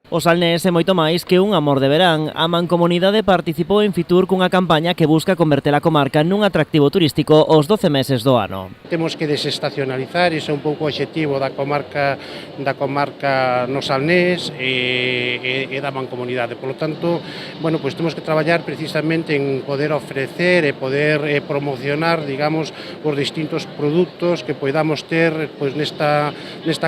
O Salnés é moito máis que un amor de verán. A Mancomunidade participou en Fitur cunha campaña que busca converter a comarca nun atractivo turístico os 12 meses do ano. Temos que desestacionalizar, ese é un pouco o obxectivo da comarca no Salnés e da Mancomunidade. Por lo tanto, bueno, pues temos que traballar precisamente en poder ofrecer e poder promocionar, digamos, os distintos produtos que poidamos ter pues, nesta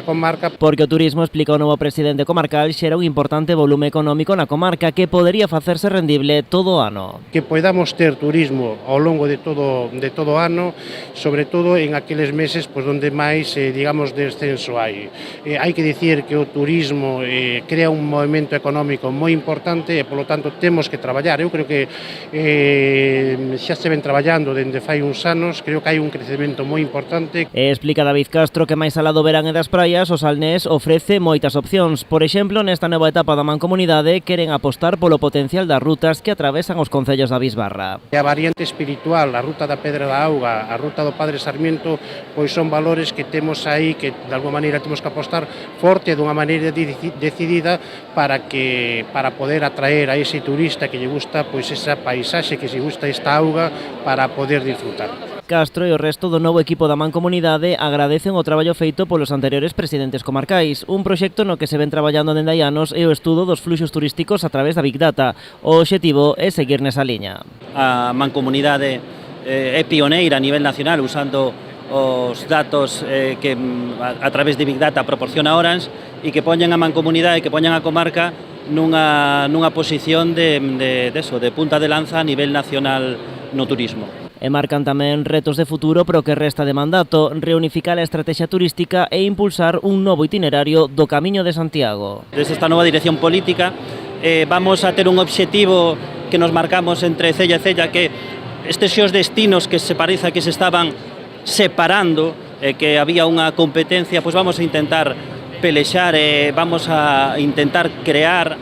comarca. Porque o turismo, explica o novo presidente comarcal, xera un importante volume económico na comarca que podería facerse rendible todo o ano. Que podamos ter turismo ao longo de todo o ano, sobre todo en aqueles meses pues, onde máis, digamos, descenso hai. Hai que dicir que o turismo crea un movimento económico moi importante e, polo tanto, temos que traballar. Eu creo que xa se ven traballando dende fai uns anos, creo que hai un crecemento moi importante. Explica David Castro que máis alá do verán e das praias, o Salnés ofrece moitas opcións. Por exemplo, nesta nova etapa da Mancomunidade queren apostar polo potencial das rutas que atravesan os concellos da Bisbarra. A variante espiritual, a ruta da Pedra da Auga, a ruta do Padre Sarmiento, pois son valores que temos aí que de alguma maneira temos que apostar forte dunha maneira decidida para poder atraer a ese turista que lle gusta pois esa paisaxe, que lle gusta esta auga para poder disfrutar. Castro e o resto do novo equipo da Mancomunidade agradecen o traballo feito polos anteriores presidentes comarcais, un proxecto no que se ven traballando dende hai anos e o estudo dos fluxos turísticos a través da Big Data. O obxectivo é seguir nesa liña. A Mancomunidade é pioneira a nivel nacional usando os datos que a través de Big Data proporciona Orange e que poñen a Mancomunidade, que poñen a comarca nunha posición de punta de lanza a nivel nacional no turismo. E marcan tamén retos de futuro pro que resta de mandato, reunificar a estrategia turística e impulsar un novo itinerario do Camiño de Santiago. Desde esta nova dirección política vamos a ter un obxectivo que nos marcamos entre Cella e Cella, que estes xeos destinos que se parece que se estaban separando, que había unha competencia, pois vamos a intentar pelexar e vamos a intentar crear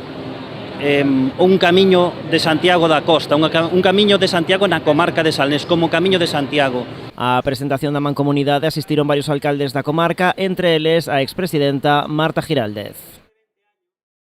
un camiño de Santiago da Costa, un camiño de Santiago na comarca de Salnés, como Camiño de Santiago. A presentación da Mancomunidade asistiron varios alcaldes da comarca, entre eles a expresidenta Marta Giraldez.